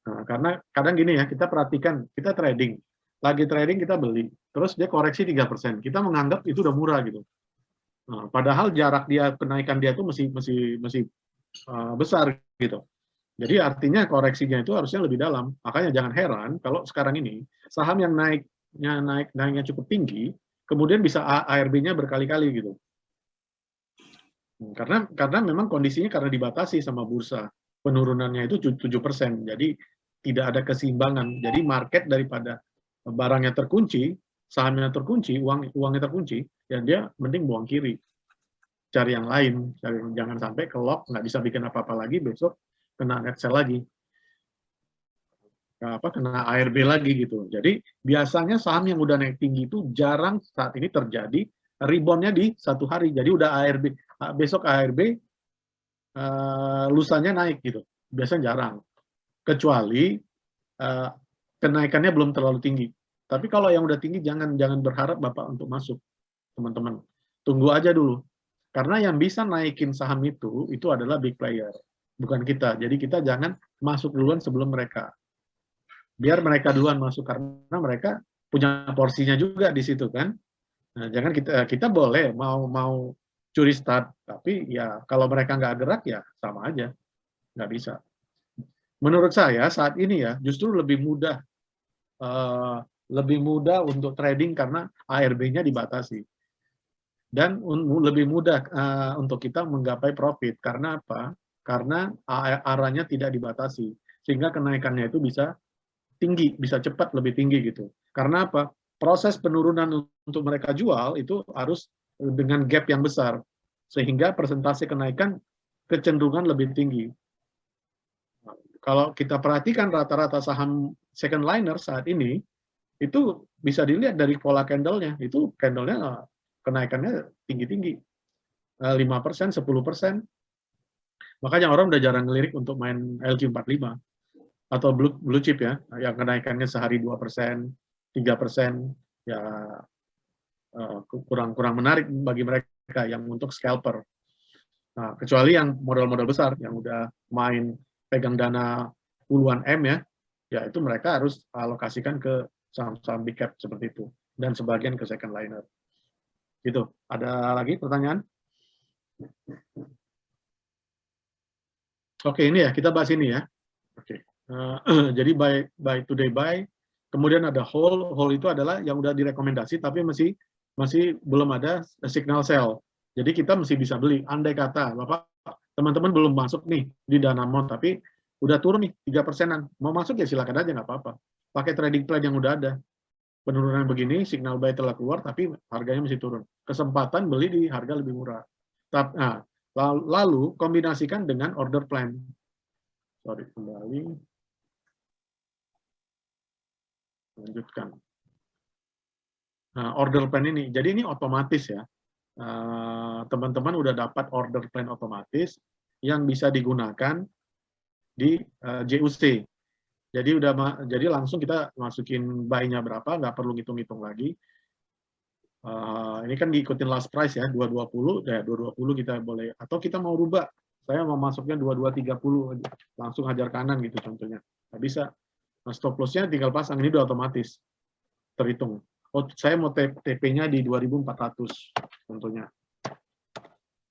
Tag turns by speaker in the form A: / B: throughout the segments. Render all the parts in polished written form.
A: Nah, karena kadang gini ya, kita perhatikan, kita trading, lagi trading kita beli, terus dia koreksi 3%, kita menganggap itu udah murah gitu. Nah, padahal jarak dia kenaikan dia itu masih besar gitu. Jadi artinya koreksinya itu harusnya lebih dalam. Makanya jangan heran kalau sekarang ini saham yang naiknya cukup tinggi, kemudian bisa ARB-nya berkali-kali gitu. Karena memang kondisinya karena dibatasi sama bursa. Penurunannya itu 7%. Jadi tidak ada keseimbangan. Jadi market daripada barangnya terkunci, sahamnya terkunci, uangnya terkunci, ya dia mending buang kiri. Cari yang lain. Jangan sampai ke lock, nggak bisa bikin apa-apa lagi, besok kena net sell lagi. Kena ARB lagi gitu. Jadi biasanya saham yang udah naik tinggi itu jarang saat ini terjadi reboundnya di satu hari. Jadi udah ARB, besok ARB, lusanya naik gitu. Biasanya jarang. Kecuali kenaikannya belum terlalu tinggi. Tapi kalau yang udah tinggi jangan berharap Bapak untuk masuk, teman-teman. Tunggu aja dulu. Karena yang bisa naikin saham itu adalah big player, bukan kita. Jadi kita jangan masuk duluan sebelum mereka. Biar mereka duluan masuk karena mereka punya porsinya juga di situ kan. Nah, jangan kita boleh mau curi start, tapi ya kalau mereka nggak gerak ya sama aja, nggak bisa. Menurut saya saat ini ya justru lebih mudah untuk trading karena ARB-nya dibatasi dan lebih mudah untuk kita menggapai profit karena apa? Karena arahnya tidak dibatasi sehingga kenaikannya itu bisa tinggi, bisa cepat lebih tinggi gitu. Karena apa? Proses penurunan untuk mereka jual itu harus dengan gap yang besar, sehingga persentase kenaikan kecenderungan lebih tinggi. Kalau kita perhatikan rata-rata saham second liner saat ini, itu bisa dilihat dari pola candle-nya. Itu candle-nya kenaikannya tinggi-tinggi. 5%, 10%. Makanya orang udah jarang ngelirik untuk main LQ45. Atau blue chip ya, yang kenaikannya sehari 2%, 3%, ya kurang menarik bagi mereka yang untuk scalper. Nah, kecuali yang modal-modal besar, yang udah main pegang dana puluhan M ya itu mereka harus alokasikan ke saham-saham big cap seperti itu, dan sebagian ke second liner. Gitu. Ada lagi pertanyaan? Oke, ini ya, kita bahas ini ya. Oke. Jadi buy today buy, kemudian ada hold itu adalah yang udah direkomendasi tapi masih belum ada signal sell. Jadi kita mesti bisa beli. Andai kata Bapak teman-teman belum masuk nih di Danamon tapi udah turun nih 3%-an. Mau masuk ya silakan aja, nggak apa-apa. Pakai trading plan yang udah ada. Penurunan begini, signal buy telah keluar tapi harganya masih turun. Kesempatan beli di harga lebih murah. Nah, lalu kombinasikan dengan order plan. Sorry, kembali. Lanjutkan. Nah, order plan ini, jadi ini otomatis ya. Teman-teman udah dapat order plan otomatis yang bisa digunakan di JUC. Jadi langsung kita masukin buy-nya berapa, nggak perlu ngitung-ngitung lagi. Ini kan diikutin last price ya, 220, 220 kita boleh, atau kita mau rubah, saya mau masuknya 2230, langsung hajar kanan gitu contohnya. Nggak bisa. Nah, stop loss-nya tinggal pasang, ini udah otomatis terhitung. Oh, saya mau TP-nya di 2400 contohnya.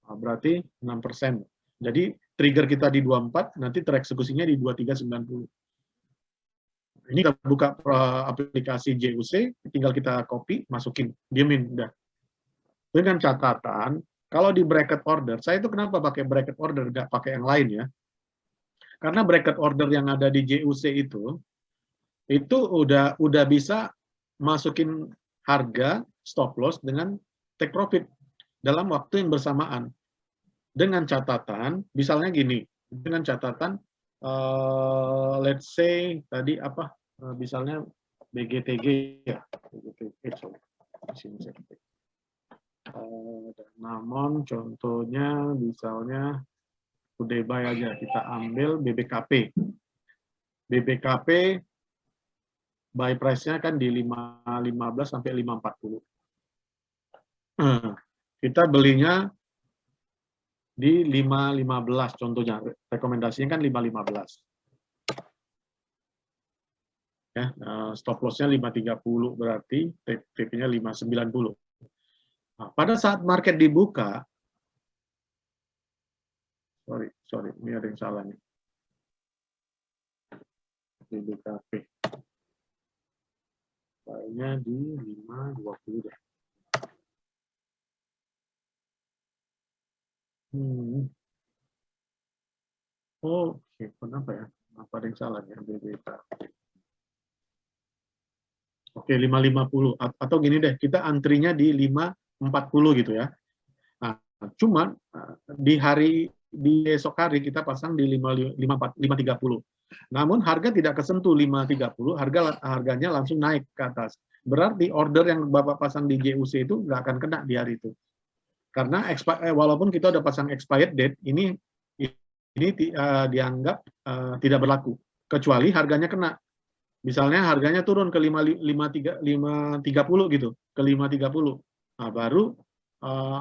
A: Nah, berarti 6%. Jadi trigger kita di 24, nanti tereksekusinya di 2390. Ini kita buka aplikasi JUC, tinggal kita copy, masukin, diemin, udah. Dengan catatan, kalau di bracket order, saya itu kenapa pakai bracket order, nggak pakai yang lain ya? Karena bracket order yang ada di JUC itu udah bisa masukin harga stop loss dengan take profit dalam waktu yang bersamaan. Dengan catatan, misalnya gini, dengan catatan, let's say tadi apa, misalnya BGTG ya, namun contohnya misalnya today buy aja, kita ambil BBKP. BBKP buy price-nya kan di 5.15 sampai 5.40. Kita belinya di 5.15 contohnya, rekomendasinya kan 5.15. Ya, stop loss-nya 530 berarti TP-nya 590. Nah, pada saat market dibuka, sorry, ini ada yang salah nih. BBKP. Kayaknya di 520 deh. Oh, oke. Kenapa ya? Apa ada yang salah ya BBKP? Oke, 550 atau gini deh, kita antrinya di 540 gitu ya. Nah, cuman di esok hari kita pasang di 530. Namun harga tidak kesentuh 530, harganya langsung naik ke atas. Berarti order yang Bapak pasang di JUC itu nggak akan kena di hari itu. Karena walaupun kita udah pasang expired date, ini dianggap tidak berlaku kecuali harganya kena. Misalnya harganya turun ke 530 gitu, ke 530. Nah, baru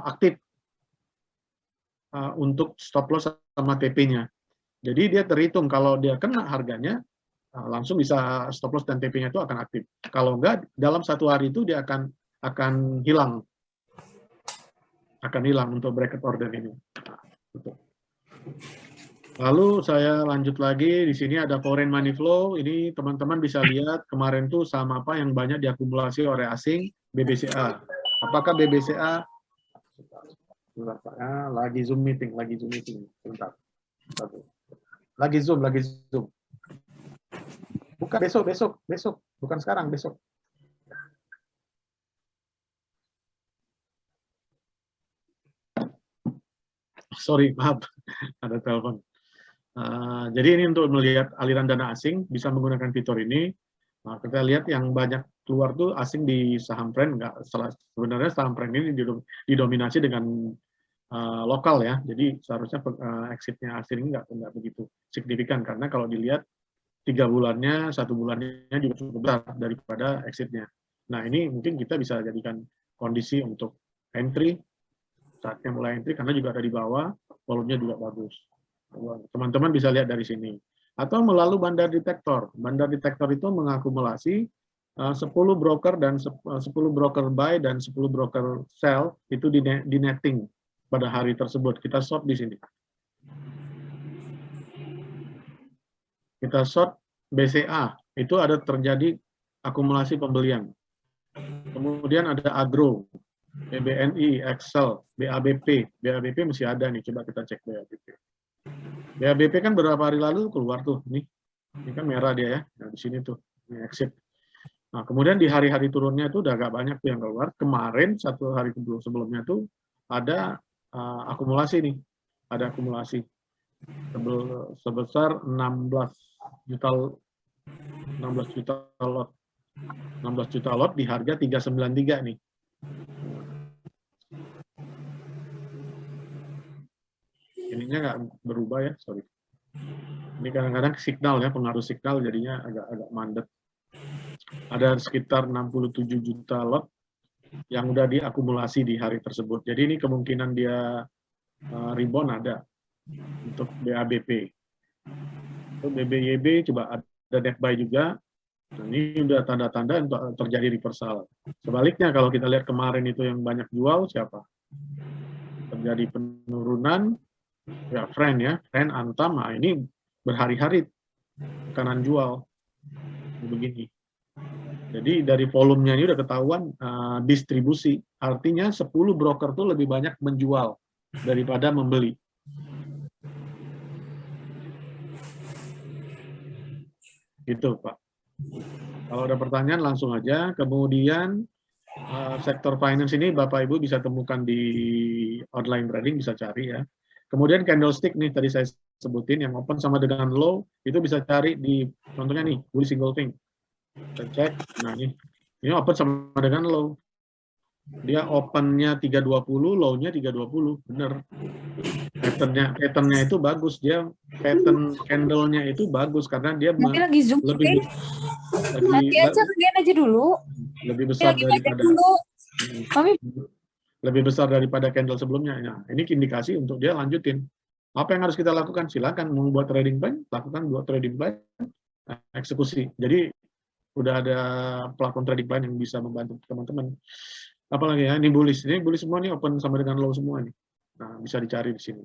A: aktif untuk stop loss sama TP-nya. Jadi dia terhitung kalau dia kena harganya, langsung bisa stop loss dan TP-nya itu akan aktif. Kalau enggak, dalam satu hari itu dia akan hilang. Akan hilang untuk bracket order ini. Nah, lalu saya lanjut lagi, di sini ada foreign money flow, ini teman-teman bisa lihat kemarin tuh saham apa yang banyak diakumulasi oleh asing, BBCA. Apakah BBCA, lagi Zoom meeting, sebentar. Lagi Zoom. Bukan besok, bukan sekarang, besok. Sorry, maaf, ada telepon. Jadi ini untuk melihat aliran dana asing, bisa menggunakan fitur ini. Nah, kita lihat yang banyak keluar tuh asing di saham brand, sebenarnya saham brand ini didominasi dengan lokal ya. Jadi seharusnya exitnya asing ini nggak begitu signifikan, karena kalau dilihat 3 bulannya, 1 bulannya juga cukup besar daripada exitnya. Nah, ini mungkin kita bisa jadikan kondisi untuk entry, saatnya mulai entry, karena juga ada di bawah, volumenya juga bagus. Teman-teman bisa lihat dari sini. Atau melalui bandar detektor. Bandar detektor itu mengakumulasi 10 broker dan 10 broker buy dan 10 broker sell itu di netting pada hari tersebut. Kita short di sini. Kita short BCA, itu ada terjadi akumulasi pembelian. Kemudian ada Agro, BBNI, Excel, BABP. BABP masih ada nih, coba kita cek BABP. BABP kan beberapa hari lalu keluar tuh, nih. Ini kan merah dia ya, nah, di sini tuh, ini exit. Nah, kemudian di hari-hari turunnya itu udah agak banyak tuh yang keluar. Kemarin, satu hari sebelumnya tuh, ada akumulasi nih, ada akumulasi sebesar 16 juta lot. 16 juta lot di harga 393 nih. Ininya nggak berubah ya, sorry. Ini kadang-kadang signal ya, pengaruh signal jadinya agak mandek. Ada sekitar 67 juta lot yang udah diakumulasi di hari tersebut. Jadi ini kemungkinan dia rebound ada untuk BABP. Untuk BBYB coba ada net buy juga. Nah, ini udah tanda-tanda untuk terjadi reversal. Sebaliknya kalau kita lihat kemarin itu yang banyak jual siapa? Terjadi penurunan, ya Friend ya, Friend, Antam, nah ini berhari-hari tekanan jual begini. Jadi dari volumenya ini udah ketahuan distribusi, artinya 10 broker tuh lebih banyak menjual daripada membeli. Gitu Pak. Kalau ada pertanyaan langsung aja. Kemudian sektor finance ini Bapak Ibu bisa temukan di online trading, bisa cari ya. Kemudian candlestick nih tadi saya sebutin yang open sama dengan low itu bisa cari di contohnya nih bullish engulfing. Kita cek, nah ini open sama dengan low. Dia opennya 320, low-nya 320, bener. Patternnya itu bagus, dia pattern candle-nya itu bagus karena dia
B: lagi zoom
A: lebih
B: nanti aja dulu.
A: Lebih besar daripada lebih besar daripada candle sebelumnya. Nah, ini indikasi untuk dia lanjutin. Apa yang harus kita lakukan? Silakan mau buat trading plan, lakukan buat trading plan, eksekusi. Jadi udah ada platform trading plan yang bisa membantu teman-teman. Apalagi ya, ini bullish semua nih open sama dengan low semua nih. Nah, bisa dicari di sini.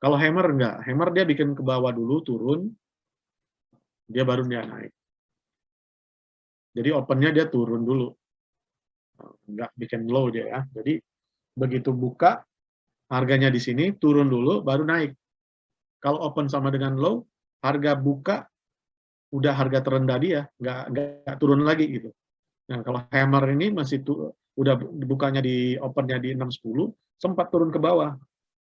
A: Kalau hammer enggak, hammer dia bikin ke bawah dulu, turun, dia baru dia naik. Jadi opennya dia turun dulu, enggak bikin low dia ya. Jadi begitu buka, harganya di sini, turun dulu, baru naik. Kalau open sama dengan low, harga buka, udah harga terendah dia, nggak turun lagi gitu. Nah, kalau hammer ini masih udah bukanya di opennya di 610, sempat turun ke bawah,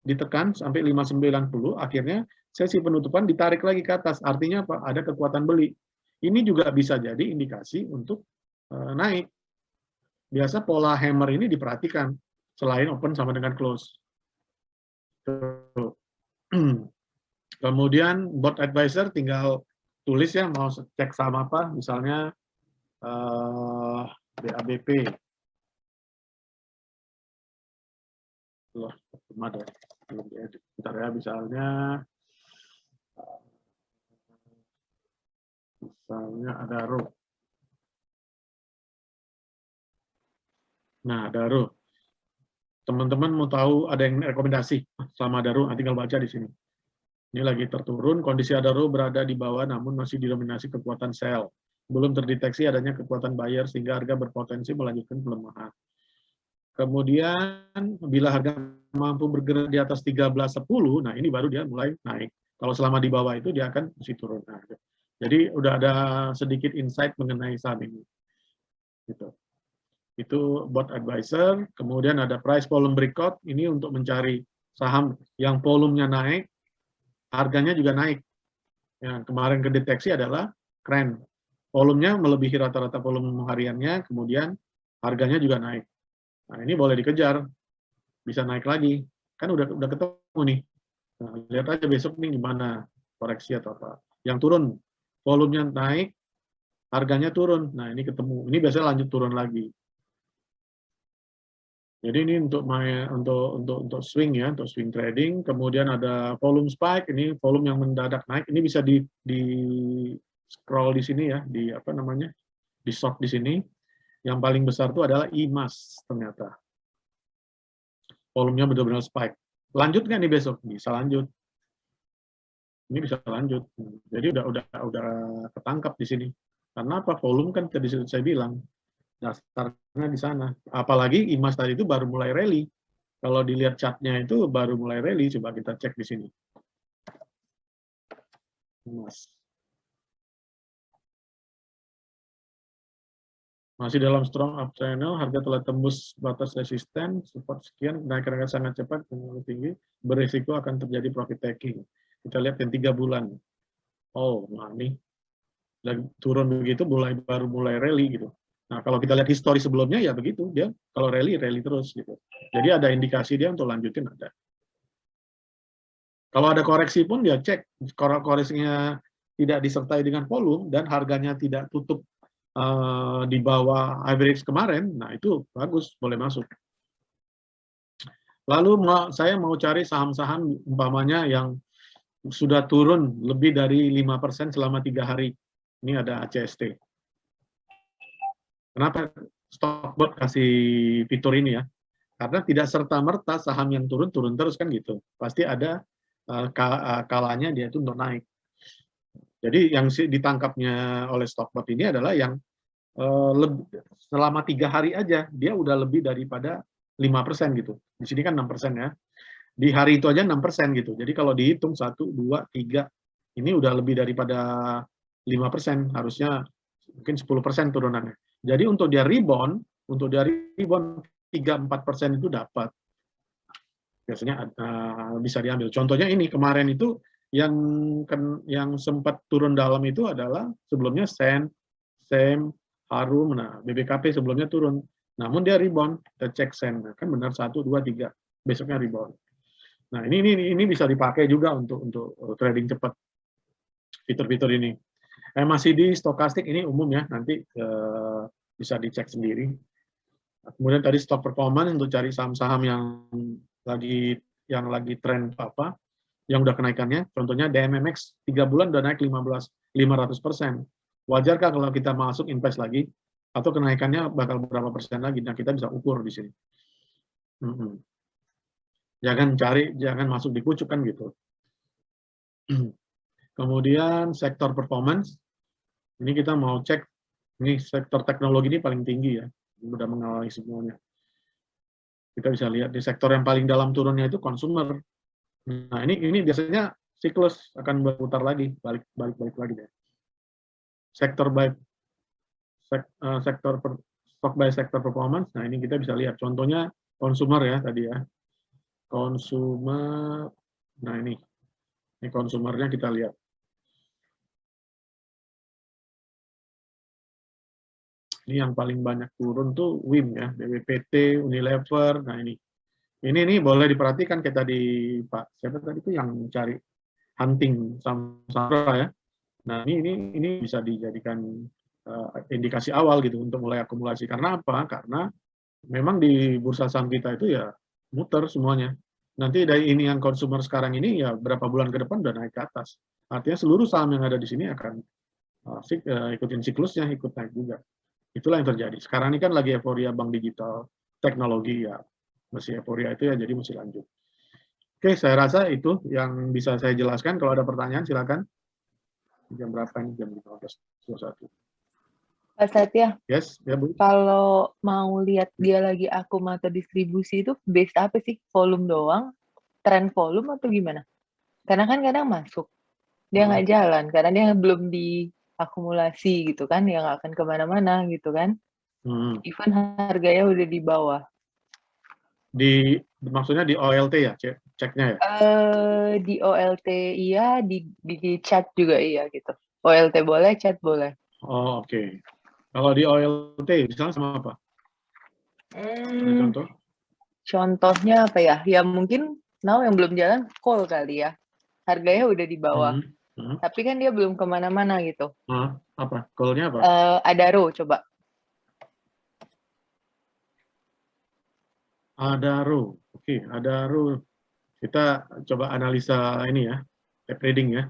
A: ditekan sampai 590, akhirnya sesi penutupan ditarik lagi ke atas. Artinya apa? Ada kekuatan beli. Ini juga bisa jadi indikasi untuk naik. Biasa pola hammer ini diperhatikan selain open sama dengan close. Kemudian board advisor tinggal tulis ya mau cek saham apa, misalnya BABP. Loh, ada. Bentar ya, misalnya Adaro. Nah, Adaro. Teman-teman mau tahu ada yang rekomendasi sama Adaro, tinggal baca di sini. Ini lagi terturun, kondisi Adaro berada di bawah namun masih didominasi kekuatan sell. Belum terdeteksi adanya kekuatan buyer sehingga harga berpotensi melanjutkan pelemahan. Kemudian bila harga mampu bergerak di atas 13.10, nah ini baru dia mulai naik. Kalau selama di bawah itu dia akan masih turun. Nah, jadi udah ada sedikit insight mengenai saham ini. Gitu. Itu board advisor. Kemudian ada price volume breakout, ini untuk mencari saham yang volumenya naik, harganya juga naik. Yang kemarin kedeteksi adalah keren. Volumenya melebihi rata-rata volume hariannya, kemudian harganya juga naik. Nah, ini boleh dikejar, bisa naik lagi. Kan udah ketemu nih. Nah, lihat aja besok nih gimana koreksi atau apa. Yang turun, volumenya naik, harganya turun. Nah, ini ketemu. Ini biasanya lanjut turun lagi. Jadi ini untuk swing ya, untuk swing trading. Kemudian ada volume spike, ini volume yang mendadak naik. Ini bisa di scroll di sini ya, di apa namanya, di short di sini. Yang paling besar itu adalah IMAS ternyata. Volumenya benar-benar spike. Lanjut nggak nih besok? Bisa lanjut. Ini bisa lanjut. Jadi udah ketangkap di sini. Karena apa? Volume kan tadi saya bilang dasarnya di sana. Apalagi IMAS tadi itu baru mulai rally. Kalau dilihat chartnya itu baru mulai rally. Coba kita cek di sini. IMAS. Masih dalam strong up channel, harga telah tembus batas resisten, support sekian, kenaikan sangat cepat, terlalu tinggi, berisiko akan terjadi profit taking. Kita lihat yang 3 bulan. Oh, nah ini lagi turun begitu, baru mulai rally gitu. Nah, kalau kita lihat histori sebelumnya ya begitu, dia kalau rally terus gitu. Jadi ada indikasi dia untuk lanjutin ada. Kalau ada koreksi pun dia cek, koreksinya tidak disertai dengan volume dan harganya tidak tutup di bawah average kemarin, nah itu bagus, boleh masuk. Lalu saya mau cari saham-saham umpamanya yang sudah turun lebih dari 5% selama 3 hari. Ini ada ACST. Kenapa Stockbot kasih fitur ini ya? Karena tidak serta-merta saham yang turun terus kan gitu. Pasti ada kalanya dia itu untuk naik. Jadi yang ditangkapnya oleh Stockbot ini adalah yang selama 3 hari aja dia udah lebih daripada 5% gitu. Di sini kan 6% ya. Di hari itu aja 6% gitu. Jadi kalau dihitung 1, 2, 3, ini udah lebih daripada 5%, harusnya mungkin 10% turunannya. Jadi untuk dia rebound 3-4% itu dapat. Biasanya bisa diambil. Contohnya ini kemarin itu yang sempat turun dalam itu adalah sebelumnya SEM, Harum, nah BBKP sebelumnya turun. Namun dia rebound, kita cek SEM, kan benar 1, 2, 3, besoknya rebound. Nah ini bisa dipakai juga untuk trading cepat. Fitur-fitur ini. MACD, stokastik ini umum ya, nanti bisa dicek sendiri. Kemudian tadi stock performance untuk cari saham-saham yang lagi tren apa, yang udah kenaikannya. Contohnya DMMX 3 bulan udah naik 500%. wajarkah kalau kita masuk invest lagi, atau kenaikannya bakal berapa persen lagi? Nah, kita bisa ukur di sini. Jangan masuk di pucuk kan gitu. Kemudian sektor performance, ini kita mau cek, ini sektor teknologi ini paling tinggi ya, udah mengalami semuanya. Kita bisa lihat di sektor yang paling dalam turunnya itu consumer. Nah, ini biasanya siklus akan berputar lagi, balik lagi deh. Sektor stock by sektor performance. Nah, ini kita bisa lihat contohnya consumer ya tadi ya. Consumer. Nah, ini konsumernya kita lihat. Ini yang paling banyak turun tuh WIM ya, BWPT, Unilever. Nah, ini boleh diperhatikan kayak tadi Pak siapa tadi itu yang cari hunting Samsara ya. Nah, ini bisa dijadikan indikasi awal gitu untuk mulai akumulasi. Karena apa? Karena memang di bursa saham kita itu ya muter semuanya. Nanti dari ini yang konsumer sekarang ini ya berapa bulan ke depan udah naik ke atas. Artinya seluruh saham yang ada di sini akan ikutin siklusnya, ikut naik juga. Itulah yang terjadi. Sekarang ini kan lagi euforia bank digital, teknologi ya, masih euforia itu ya, jadi mesti lanjut. Oke, saya rasa itu yang bisa saya jelaskan. Kalau ada pertanyaan, silakan. Jam berapa ini? Jam 15.21.
B: Pak Satya,
A: Yes, ya Bu.
B: kalau mau lihat dia lagi akum atau distribusi itu based apa sih? Volume doang? Tren volume atau gimana? Karena kan kadang masuk, dia nggak jalan, karena dia belum diakumulasi gitu kan, dia nggak akan kemana-mana gitu kan. Even harganya udah di bawah.
A: Maksudnya di OLT ya, ceknya ya?
B: Di OLT iya, di chat juga iya gitu. OLT boleh, chat boleh.
A: Oh, oke. Kalau di OLT, misalnya sama apa? Contoh?
B: Contohnya apa ya? Ya mungkin now yang belum jalan call kali ya. Harganya udah di bawah. Tapi kan dia belum kemana-mana gitu.
A: Apa? Call-nya apa?
B: Adaro, coba.
A: Adaro. Oke, Adaro. Kita coba analisa ini ya, trading ya.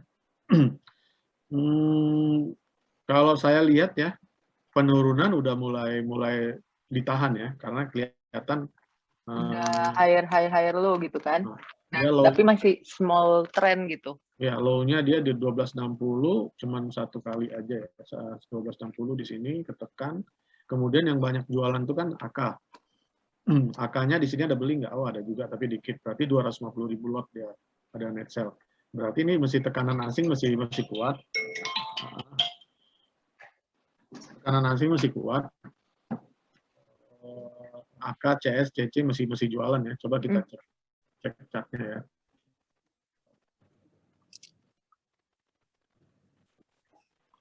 A: Kalau saya lihat ya, penurunan udah mulai ditahan ya, karena kelihatan
B: udah higher low gitu kan. Tapi masih small trend gitu.
A: Ya, low-nya dia di 1260, cuman satu kali aja ya. 1260 di sini ketekan. Kemudian yang banyak jualan itu kan AK. AK-nya di sini ada beli nggak? Oh, ada juga, tapi dikit. Berarti 250.000 lot dia ada net sell. Berarti ini mesti tekanan asing masih kuat. Tekanan asing masih kuat. AK, CS, CC masih jualan ya. Coba kita cek chartnya ya.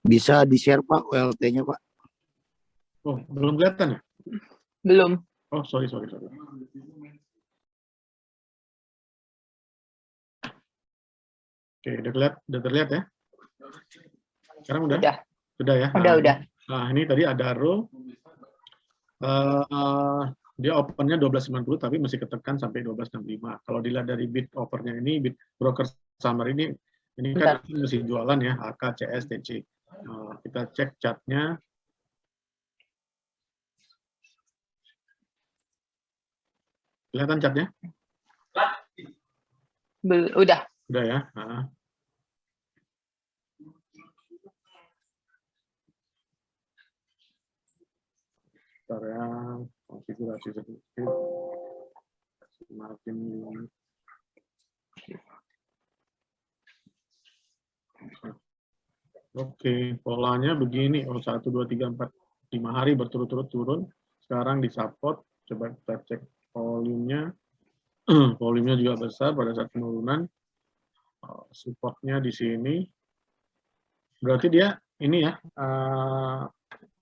C: Bisa di-share Pak OLT-nya Pak?
A: Oh, belum kelihatan ya?
B: Belum.
A: Oh, sorry. Oke, udah terlihat ya? Sekarang udah? Sudah ya?
B: Udah.
A: Nah, ini tadi Adaro. Dia opennya 12.90 tapi masih ketekan sampai 12.65. Kalau dilihat dari bid offernya ini, bid broker summer ini kan masih jualan ya, AK, CS, TC. Kita cek chartnya. Kelihatan chartnya?
B: Udah.
A: Udah ya. Bentar ya, konfigurasi sedikit. Margin. Oke, polanya begini. Oh, 1, 2, 3, 4, 5 hari berturut-turut turun. Sekarang di support. Coba kita cek volumenya. Volumenya juga besar pada saat penurunan. Supportnya di sini. Berarti dia ini ya,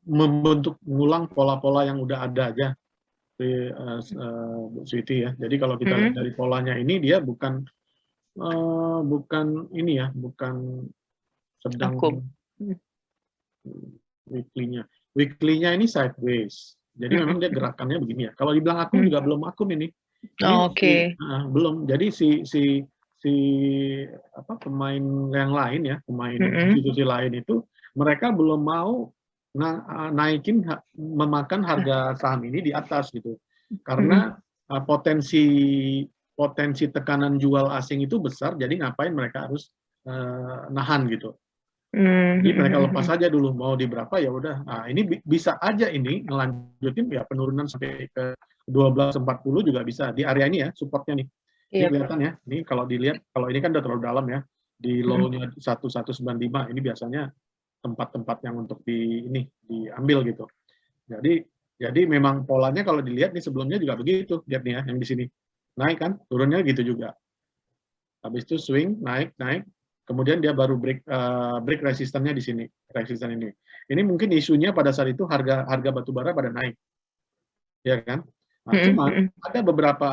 A: membentuk ngulang pola-pola yang udah ada aja di Bu Switi ya. Jadi kalau kita lihat dari polanya ini, dia bukan ini ya, bukan sedang weekly-nya. Weekly-nya ini sideways. Jadi memang dia gerakannya begini ya. Kalau dibilang akum juga belum akum ini.
B: Oke.
A: Belum. Jadi si si pemain yang lain ya, pemain
B: Mm-mm.
A: institusi lain itu mereka belum mau naikin memakan harga saham ini di atas gitu. Karena potensi tekanan jual asing itu besar, jadi ngapain mereka harus nahan gitu. Jadi mereka lepas aja dulu, mau di berapa ya udah. Nah, ini bisa aja ini ngelanjutin ya penurunan sampai ke 12.40 juga bisa di area ini ya, supportnya nih. Ini
B: Yep.
A: kelihatan ya. Ini kalau dilihat, kalau ini kan udah terlalu dalam ya. Di low-nya 1195, ini biasanya tempat-tempat yang untuk diambil gitu. Jadi memang polanya kalau dilihat nih sebelumnya juga begitu. Lihat nih ya, yang di sini. Naik kan, turunnya gitu juga. Habis itu swing, naik. Kemudian dia baru break resistannya di sini, resisten ini. Ini mungkin isunya pada saat itu harga batubara pada naik, ya kan? Nah, cuma ada beberapa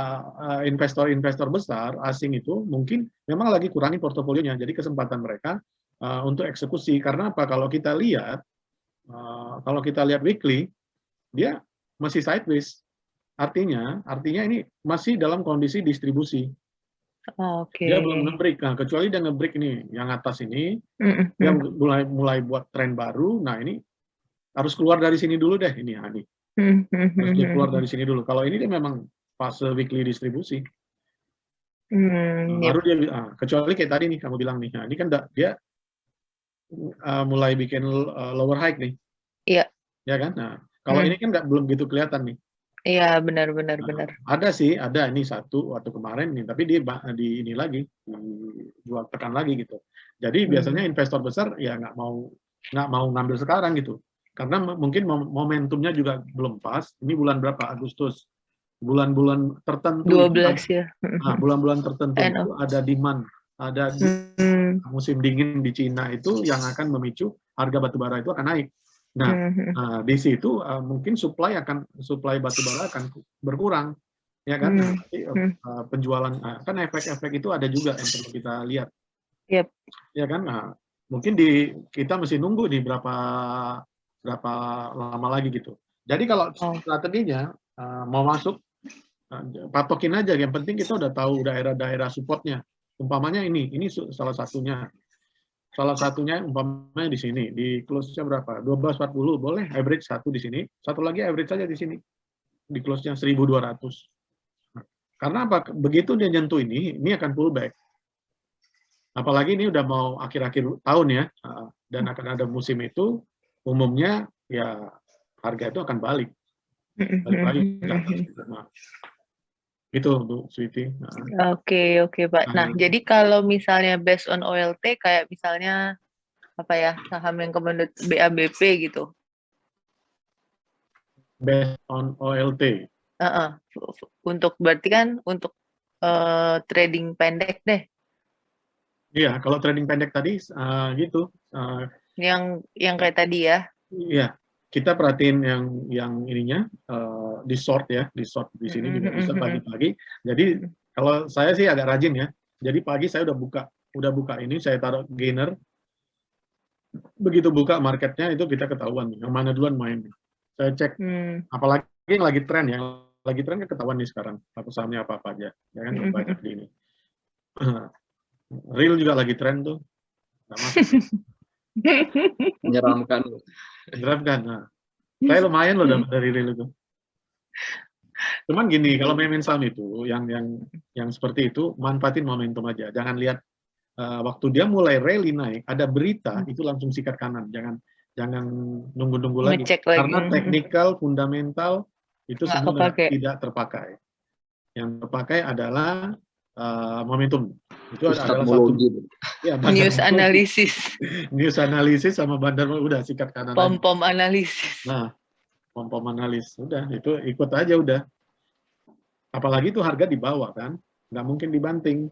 A: investor besar asing itu mungkin memang lagi kurangi portofolionya, jadi kesempatan mereka untuk eksekusi. Karena apa? Kalau kita lihat weekly, dia masih sideways. Artinya ini masih dalam kondisi distribusi.
B: Oke.
A: Dia belum nge-break. Nah, kecuali dia nge-break ini, yang atas ini, dia mulai buat tren baru. Nah, ini harus keluar dari sini dulu deh. Ini, harus dia keluar dari sini dulu. Kalau ini dia memang fase weekly distribusi. Baru dia, kecuali kayak tadi nih, kamu bilang nih. Nah, ini kan dia mulai bikin lower high nih.
B: Iya.
A: Ya kan? Nah, kalau ini kan belum gitu kelihatan nih.
B: Iya, benar.
A: Ada sih, ada ini satu waktu kemarin nih, tapi dia di ini lagi, dijual tekan lagi gitu. Jadi biasanya investor besar ya nggak mau ngambil sekarang gitu, karena mungkin momentumnya juga belum pas. Ini bulan berapa? Agustus. Bulan-bulan tertentu
B: 12 ya.
A: Nah, bulan-bulan tertentu itu ada demand, ada musim dingin di Cina itu yang akan memicu harga batubara itu akan naik. Nah, di situ mungkin supply batubara akan berkurang, ya kan? Nanti penjualan kan efek-efek itu ada juga yang perlu kita lihat, ya kan? Nah, mungkin kita mesti nunggu di berapa lama lagi gitu. Jadi kalau strateginya mau masuk, patokin aja. Yang penting kita udah tahu daerah-daerah supportnya. Umpamanya ini salah satunya. Salah satunya umpamanya di sini, di close-nya berapa? 12.40, boleh average satu di sini, satu lagi average saja di sini. Di close-nya 1.200. Karena apa? Begitu dia nyentuh ini akan pullback. Apalagi ini udah mau akhir-akhir tahun ya, dan akan ada musim itu, umumnya ya harga itu akan balik. Balik lagi ke atas. Nah, itu Bu Switi.
B: Oke, Pak. Nah, jadi kalau misalnya based on OLT, kayak misalnya apa ya, saham yang kemudian BABP gitu.
A: Based on OLT.
B: Untuk berarti kan untuk trading pendek deh.
A: Iya, kalau trading pendek tadi gitu.
B: Yang kayak tadi ya.
A: Iya, kita perhatiin yang ininya di short ya, di short di sini juga bisa pagi-pagi. Jadi kalau saya sih agak rajin ya. Jadi pagi saya udah buka ini, saya taruh gainer. Begitu buka marketnya itu kita ketahuan yang mana duluan main. Saya cek, apalagi yang lagi tren ya, lagi tren kan ketahuan nih sekarang sahamnya apa aja, ya kan banyak di ini. Real juga lagi tren tuh, nggak masuk.
C: Menyeramkan.
A: Nah, saya lumayan loh dapat dari real itu. Cuman gini, kalau main saham itu yang seperti itu manfaatin momentum aja. Jangan lihat waktu dia mulai rally naik, ada berita itu langsung sikat kanan. Jangan nunggu-nunggu lagi. Karena teknikal, fundamental itu semua tidak terpakai. Yang terpakai adalah momentum. Itu adalah satu. Ya,
B: news analisis.
A: News analisis sama bandar udah sikat kanan.
B: Pom-pom analisis.
A: Nah, pom-pom analis udah itu ikut aja udah. Apalagi itu harga di bawah kan, nggak mungkin dibanting.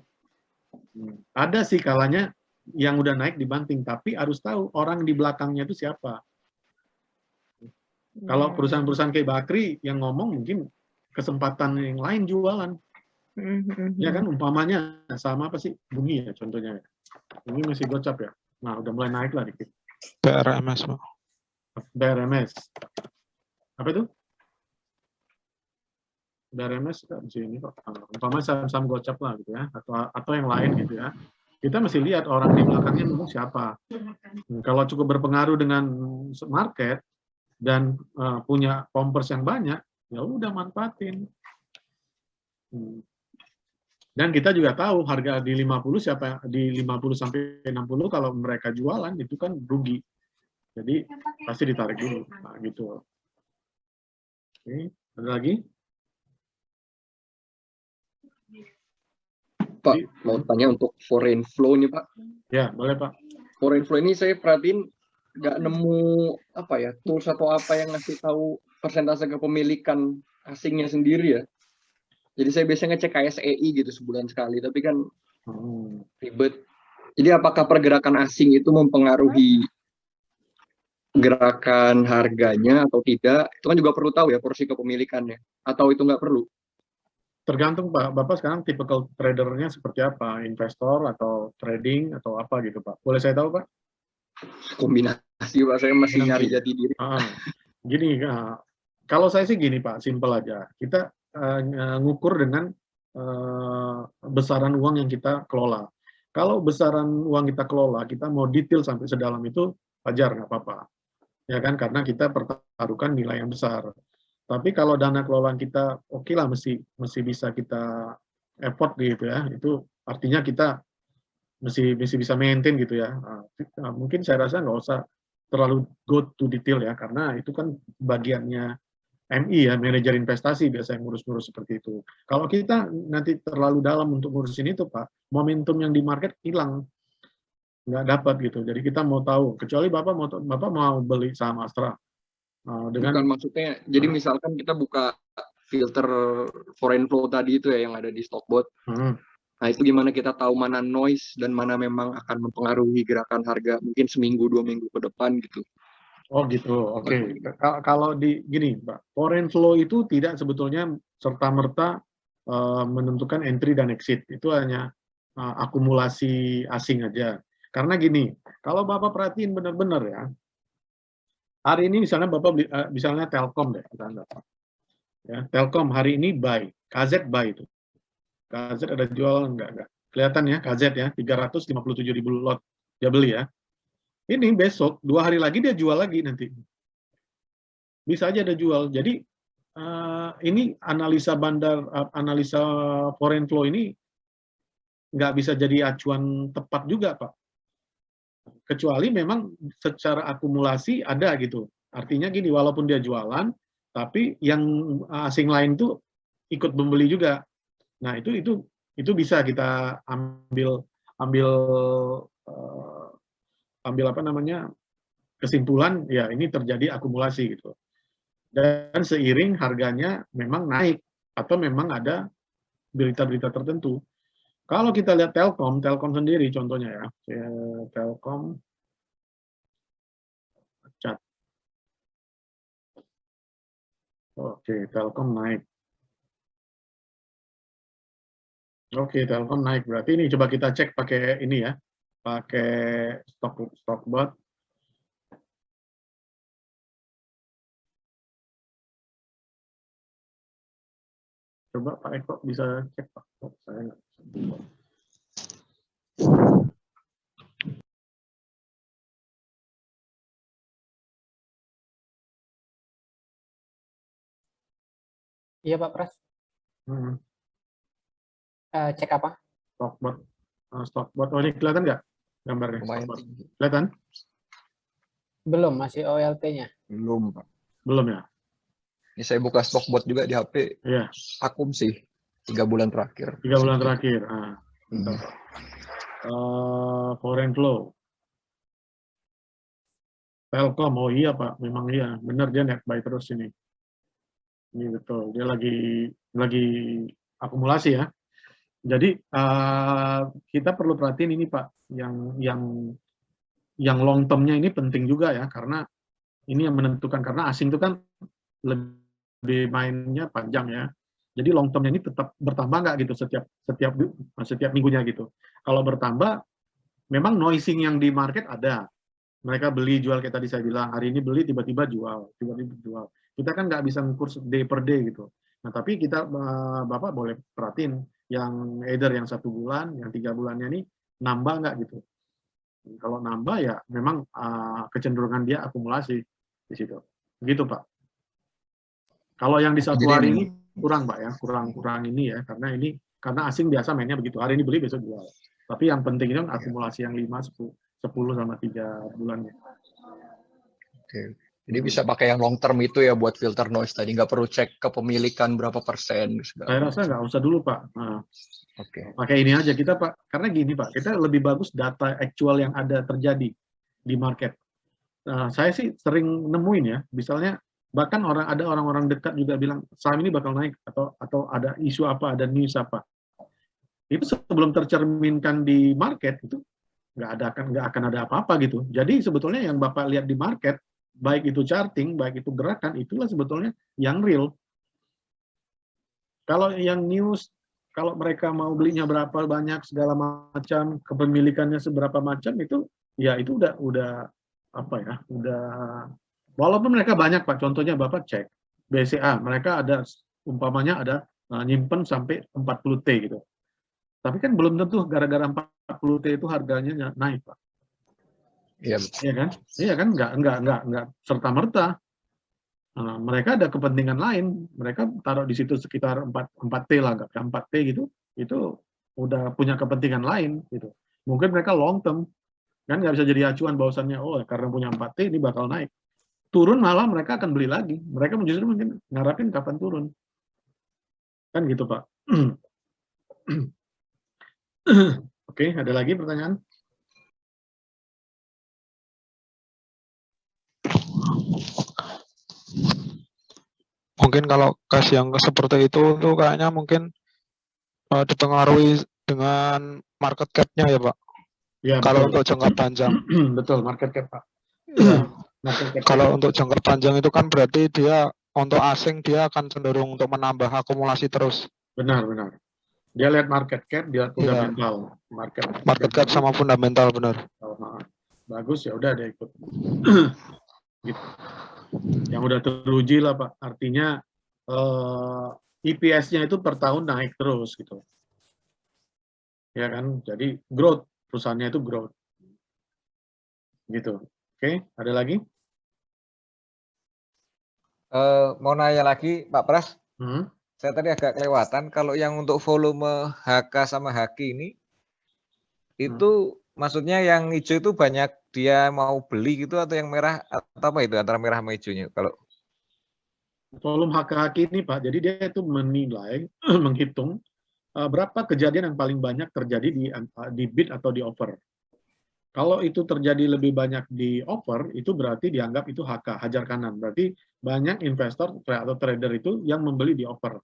A: Ada sih kalanya yang udah naik dibanting, tapi harus tahu orang di belakangnya itu siapa. Kalau perusahaan-perusahaan kayak Bakri yang ngomong mungkin kesempatan yang lain jualan. Ya kan umpamanya sama apa sih? Bumi ya contohnya. Ini masih gocap ya. Nah, udah mulai naik lah dikit.
D: BRMS, Pak.
A: BRMS. Apa itu? Udah RMS nggak di sini kok. Umpamanya saham-saham gocap lah gitu ya, atau yang lain gitu ya. Kita mesti lihat orang di belakangnya ngomong siapa. Kalau cukup berpengaruh dengan market dan punya pompers yang banyak, ya udah manfaatin. Dan kita juga tahu harga di 50 siapa di 50 sampai 60 kalau mereka jualan itu kan rugi. Jadi pasti ditarik dulu. Nah, gitu. Oke, ada lagi?
D: Pak, mau tanya untuk foreign flow nih Pak.
A: Ya, boleh Pak.
D: Foreign flow ini saya perhatiin nggak nemu apa ya tools atau apa yang ngasih tahu persentase kepemilikan asingnya sendiri ya. Jadi saya biasanya ngecek KSEI gitu sebulan sekali, tapi kan ribet. Jadi apakah pergerakan asing itu mempengaruhi gerakan harganya atau tidak? Itu kan juga perlu tahu ya porsi kepemilikannya. Atau itu nggak perlu?
A: Tergantung Pak, Bapak sekarang tipikal tradernya seperti apa? Investor atau trading atau apa gitu Pak? Boleh saya tahu Pak?
D: Kombinasi Pak, saya masih nyari jati diri.
A: Gini, kalau saya sih gini Pak, simpel aja. Kita ngukur dengan besaran uang yang kita kelola. Kalau besaran uang kita kelola, kita mau detail sampai sedalam itu, wajar, nggak apa-apa. Ya kan, karena kita pertaruhkan nilai yang besar. Tapi kalau dana kelolaan kita, oke lah, mesti bisa kita effort gitu ya. Itu artinya kita mesti bisa maintain gitu ya. Mungkin saya rasa nggak usah terlalu go to detail ya, karena itu kan bagiannya MI ya, manajer investasi biasa yang ngurus-ngurus seperti itu. Kalau kita nanti terlalu dalam untuk ngurusin itu Pak, momentum yang di market hilang, nggak dapat gitu. Jadi kita mau tahu, kecuali Bapak mau beli saham Astra.
D: Bukan maksudnya, jadi misalkan kita buka filter foreign flow tadi itu ya yang ada di Stockbot. Nah itu gimana kita tahu mana noise dan mana memang akan mempengaruhi gerakan harga mungkin seminggu 2 minggu ke depan gitu.
A: Oh gitu, oke. Kalau di gini, Pak, foreign flow itu tidak sebetulnya serta-merta menentukan entry dan exit. Itu hanya akumulasi asing aja. Karena gini, kalau Bapak perhatiin benar-benar ya, hari ini misalnya Bapak beli, misalnya Telkom deh, ya, Telkom hari ini buy, KZ buy itu. KZ ada jual enggak? Kelihatan ya, KZ ya, 357.000 lot dia beli ya. Ini besok 2 hari lagi dia jual lagi nanti. Bisa aja ada jual. Jadi ini analisa foreign flow ini nggak bisa jadi acuan tepat juga Pak. Kecuali memang secara akumulasi ada gitu. Artinya gini, walaupun dia jualan, tapi yang asing lain tuh ikut membeli juga. Nah itu bisa kita ambil apa namanya, kesimpulan ya ini terjadi akumulasi gitu. Dan seiring harganya memang naik atau memang ada berita-berita tertentu. Kalau kita lihat Telkom sendiri contohnya ya, Telkom cat. Oke, Telkom naik. Oke, Telkom naik. Berarti ini coba kita cek pakai ini ya, pakai Stockbot. Coba Pak Eko bisa cek Pak. Oh, saya nggak bisa.
E: Iya Pak Pras. Cek apa?
A: Stockbot. Oh ini kelihatan nggak gambarnya? Kelihatan?
E: Belum, masih OLT-nya.
C: Belum Pak.
A: Belum ya?
F: Ini saya buka Stockbot juga di HP.
A: Iya.
F: Akum sih 3 bulan terakhir.
A: 3 bulan terakhir. Foreign flow. Telkom, oh iya Pak, memang iya, benar dia net buy terus ini. Ini betul, dia lagi akumulasi ya. Jadi kita perlu perhatiin ini Pak, yang long term-nya ini penting juga ya, karena ini yang menentukan, karena asing itu kan lebih mainnya panjang ya. Jadi long term-nya ini tetap bertambah nggak gitu setiap minggunya gitu. Kalau bertambah, memang noising yang di market ada. Mereka beli jual kayak tadi saya bilang, hari ini beli tiba-tiba jual. Kita kan nggak bisa ngukur day per day gitu. Nah, tapi kita Bapak boleh perhatiin yang either yang 1 bulan, yang 3 bulannya ini nambah nggak gitu. Kalau nambah ya memang kecenderungan dia akumulasi di situ. Begitu Pak. Kalau yang di 1
F: Jadi
A: hari
F: ini
A: ini kurang Pak ya, kurang ini ya, karena asing biasa mainnya begitu. Hari ini beli besok jual. Tapi yang penting itu akumulasi yang 5, 10 sama 3 bulannya.
F: oke. Jadi bisa pakai yang long term itu ya buat filter noise tadi, nggak perlu cek kepemilikan berapa persen segala
A: Saya rasa
F: macam.
A: nggak usah dulu Pak. Nah,
F: Oke.
A: pakai ini aja kita Pak, karena gini Pak, kita lebih bagus data actual yang ada terjadi di market. Saya sih sering nemuin ya, misalnya bahkan ada orang-orang dekat juga bilang saham ini bakal naik atau ada isu apa, ada news apa. Itu sebelum tercerminkan di market itu nggak akan ada apa-apa gitu. Jadi sebetulnya yang Bapak lihat di market, baik itu charting, baik itu gerakan, itulah sebetulnya yang real. Kalau yang news, kalau mereka mau belinya berapa banyak segala macam, kepemilikannya seberapa macam itu, ya itu udah apa ya, udah walaupun mereka banyak Pak, contohnya Bapak cek BCA, mereka ada umpamanya ada nyimpen sampai 40 T gitu. Tapi kan belum tentu gara-gara 40 T itu harganya naik Pak.
F: Iya.
A: Iya kan? Iya kan? Nggak serta-merta. Mereka ada kepentingan lain. Mereka taruh di situ sekitar 4 T lah, nggak 4 T gitu. Itu udah punya kepentingan lain gitu. Mungkin mereka long term. Kan nggak bisa jadi acuan bahwasannya, oh karena punya 4 T ini bakal naik. Turun malah mereka akan beli lagi. Mereka justru mungkin ngarapin kapan turun. Kan gitu Pak. Oke, ada lagi pertanyaan?
G: Mungkin kalau cash yang seperti itu tuh kayaknya mungkin dipengaruhi dengan market cap-nya ya Pak.
A: Ya,
G: Kalau
A: betul.
G: untuk jangka panjang.
A: Betul, market cap Pak.
G: Ya.
A: Market cap.
G: Kalau untuk jangka panjang itu kan berarti dia untuk asing dia akan cenderung untuk menambah akumulasi terus.
A: Benar. Dia lihat market cap, dia fundamental.
G: Market cap sama fundamental benar.
A: Bagus ya udah dia ikut. Gitu. Yang udah teruji lah Pak. Artinya EPS-nya itu per tahun naik terus gitu. Ya kan? Jadi growth, perusahaannya itu growth. Gitu. Oke, ada lagi?
H: Mau nanya lagi Pak Pras, saya tadi agak kelewatan kalau yang untuk volume HK sama HQ ini itu maksudnya yang hijau itu banyak dia mau beli gitu atau yang merah atau apa itu antara merah sama hijaunya kalau
A: volume HK ini Pak, jadi dia itu menilai, menghitung berapa kejadian yang paling banyak terjadi di bid atau di offer. Kalau itu terjadi lebih banyak di offer, itu berarti dianggap itu HK, hajar kanan. Berarti banyak investor atau trader itu yang membeli di offer.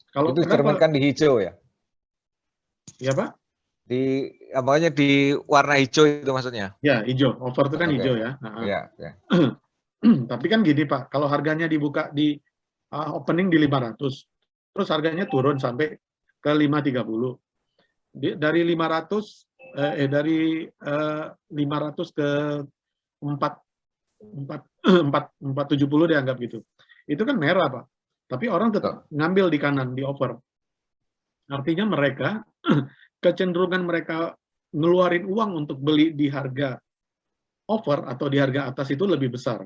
A: Kalau
H: itu dicerminkan di hijau ya?
A: Iya Pak?
H: Di warna hijau itu maksudnya?
A: Ya, hijau. Offer itu kan hijau ya.
H: Iya.
A: Tapi kan gini Pak, kalau harganya dibuka di opening di 500, terus harganya turun sampai ke 530. Dari 500 ke 470 dianggap gitu. Itu kan merah Pak. Tapi orang tetap ngambil di kanan di offer. Artinya mereka kecenderungan mereka ngeluarin uang untuk beli di harga offer atau di harga atas itu lebih besar.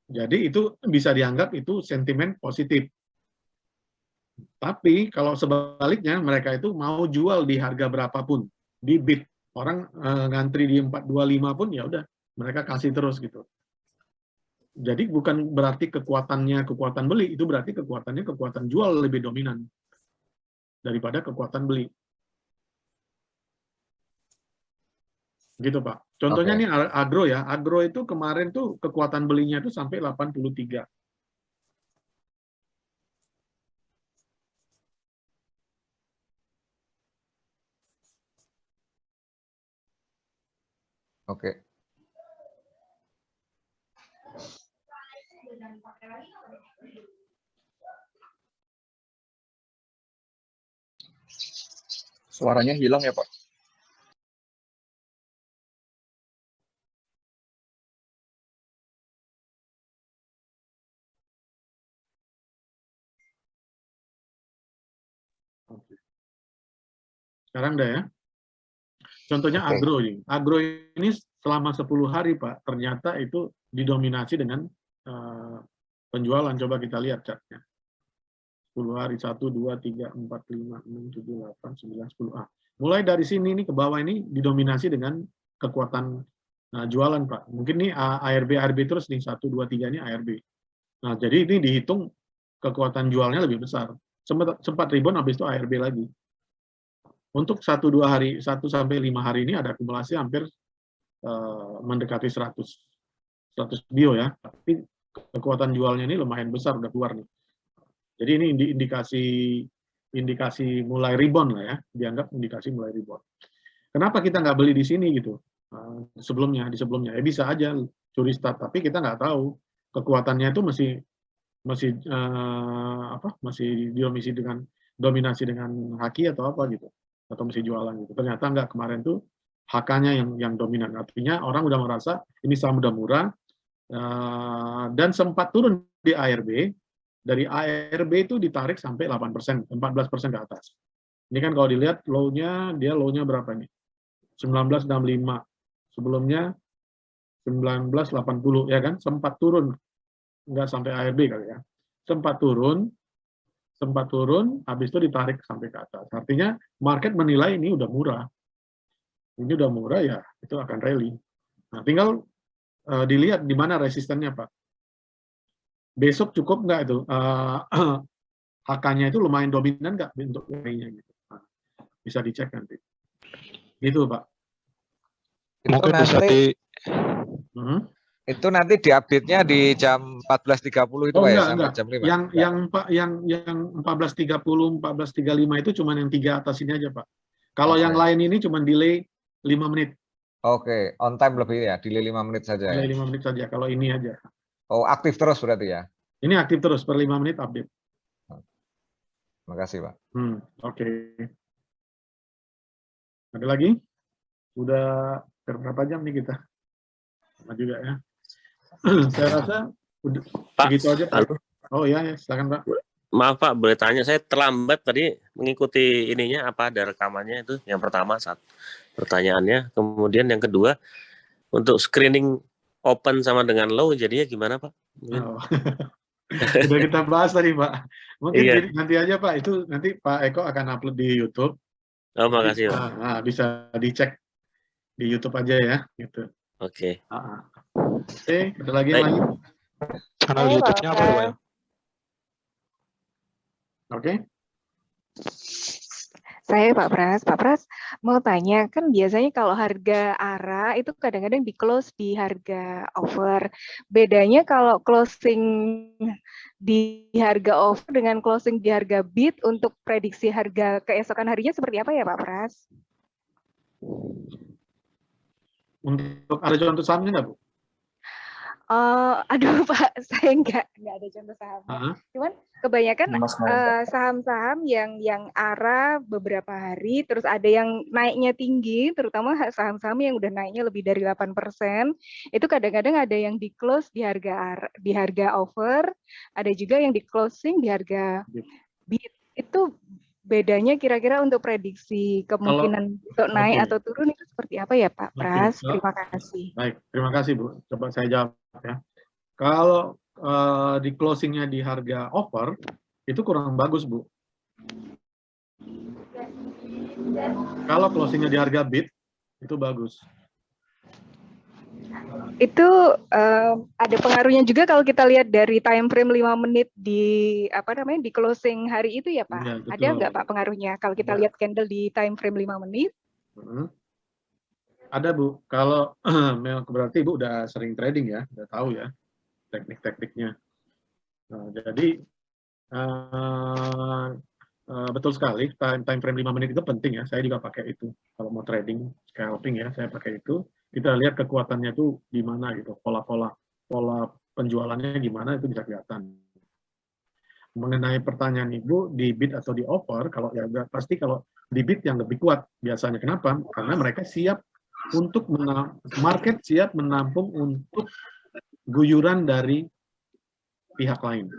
A: Jadi itu bisa dianggap itu sentimen positif. Tapi kalau sebaliknya mereka itu mau jual di harga berapapun, di bid. Orang ngantri di 425 pun ya udah mereka kasih terus gitu. Jadi bukan berarti kekuatan beli, itu berarti kekuatan jual lebih dominan daripada kekuatan beli. Gitu Pak. Contohnya nih agro ya. Agro itu kemarin tuh kekuatan belinya itu sampai 83.
H: Oke.
F: Suaranya hilang ya Pak?
A: Sekarang udah ya. Contohnya
F: Oke.
A: agro ini. Agro ini selama 10 hari, Pak, ternyata itu didominasi dengan penjualan. Coba kita lihat chartnya. 10 hari, 1, 2, 3, 4, 5, 6, 7, 8, 9, 10. Mulai dari sini nih ke bawah ini didominasi dengan kekuatan jualan, Pak. Mungkin nih ARB terus nih, 1, 2, 3 ini ARB. Nah, jadi ini dihitung kekuatan jualnya lebih besar. Sempat rebound, habis itu ARB lagi. Untuk 1-2 hari, 1 sampai 5 hari ini ada akumulasi hampir mendekati 100 bio ya. Tapi kekuatan jualnya ini lumayan besar, udah keluar nih. Jadi ini indikasi mulai rebound lah ya, dianggap indikasi mulai rebound. Kenapa kita nggak beli di sini gitu? Di sebelumnya, ya bisa aja curi start, tapi kita nggak tahu kekuatannya itu masih dominasi dengan haki atau apa gitu, atau masih jualan gitu. Ternyata nggak, kemarin tuh HK-nya yang dominan. Artinya orang udah merasa ini saham udah murah dan sempat turun di ARB. Dari ARB itu ditarik sampai 8%, 14% ke atas. Ini kan kalau dilihat low-nya, dia low-nya berapa nih? 1965. Sebelumnya 1980, ya kan? Sempat turun. Nggak sampai ARB kali ya. Sempat turun, habis itu ditarik sampai ke atas. Artinya market menilai ini udah murah. Ini udah murah ya, itu akan rally. Nah, tinggal dilihat di mana resistennya, Pak. Besok cukup nggak itu HK-nya itu lumayan dominan nggak untuk rally-nya gitu. Nah, bisa dicek nanti. Gitu, Pak.
G: Mungkin bisa
H: Itu nanti diupdate-nya di jam 14.30 itu Pak ya, sampai jam 5.
A: Yang 14.30, 14.35 itu cuma yang 3 atas ini aja, Pak. Kalau yang lain ini cuma delay 5 menit.
H: Oke, on time lebih ya, delay 5 menit saja.
A: Delay 5 menit saja kalau ini aja.
H: Oh, aktif terus berarti ya?
A: Ini aktif terus per 5 menit update.
H: Terima kasih, Pak.
A: Oke. Ada lagi? Udah berapa jam nih kita? Sama juga ya. Saya rasa udah begitu aja, Pak. Oh ya, silakan, Pak.
I: Maaf Pak, boleh tanya, saya terlambat tadi mengikuti ininya, apa ada rekamannya itu? Yang pertama saat pertanyaannya, kemudian yang kedua untuk screening open sama dengan low jadinya gimana Pak?
A: Sudah kita bahas tadi Pak. Mungkin nanti aja Pak, itu nanti Pak Eko akan upload di YouTube.
I: Oh makasih Pak.
A: Bisa dicek di YouTube aja ya, gitu.
I: Oke.
A: Oke, ada lagi yang lain?
G: Channel YouTube-nya apa Pak?
A: Oke.
J: Saya Pak Pras mau tanya, kan biasanya kalau harga ARA itu kadang-kadang di close di harga over. Bedanya kalau closing di harga over dengan closing di harga bid untuk prediksi harga keesokan harinya seperti apa ya Pak Pras?
A: Untuk ada contoh sahamnya nggak Bu?
J: Aduh Pak, saya nggak ada contoh sahamnya. Cuman kebanyakan saham-saham yang ARA beberapa hari, terus ada yang naiknya tinggi, terutama saham-saham yang udah naiknya lebih dari 8%, itu kadang-kadang ada yang di close di harga over, ada juga yang di closing di harga bid. Itu bedanya kira-kira untuk prediksi kemungkinan untuk naik atau turun itu seperti apa ya Pak Pras? Terima kasih.
A: Baik, terima kasih Bu. Coba saya jawab ya. Kalau di closingnya di harga over itu kurang bagus Bu. Kalau closingnya di harga bid itu bagus.
J: Itu ada pengaruhnya juga kalau kita lihat dari time frame 5 menit di di closing hari itu ya Pak. Ya, ada nggak Pak pengaruhnya kalau kita lihat candle di time frame 5 menit?
A: Ada Bu. Kalau berarti Ibu udah sering trading ya, udah tahu ya teknik-tekniknya. Nah, jadi betul sekali time frame 5 menit itu penting ya. Saya juga pakai itu kalau mau trading scalping ya, saya pakai itu. Kita lihat kekuatannya itu di mana gitu, pola penjualannya gimana itu bisa kelihatan. Mengenai pertanyaan Ibu di bid atau di offer, kalau ya pasti kalau di bid yang lebih kuat biasanya. Kenapa? Karena mereka siap untuk market siap menampung untuk guyuran dari pihak lain.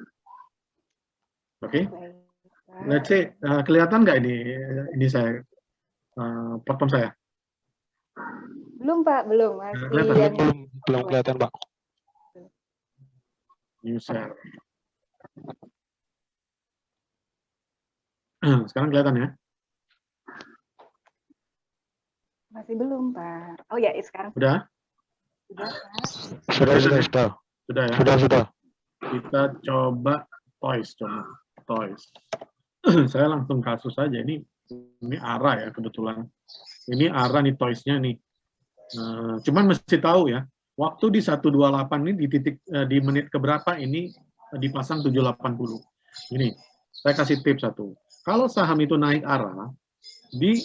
A: Oke? Let's say kelihatan nggak ini saya platform saya?
J: Belum Pak, belum. Masih
A: Kelihatan?
J: yang
G: Belum kelihatan, Pak.
A: User. Sekarang kelihatan ya?
J: masih belum Pak. Oh ya, sekarang
A: Udah?
J: sudah Pak.
G: Sudah ya?
A: Sudah. Kita coba toys, Saya langsung kasus aja. Ini ARA ya kebetulan. Ini ARA nih toysnya nih. Cuman mesti tahu ya, waktu di 128 ini di menit keberapa ini dipasang 780. Ini saya kasih tips satu. Kalau saham itu naik ARA di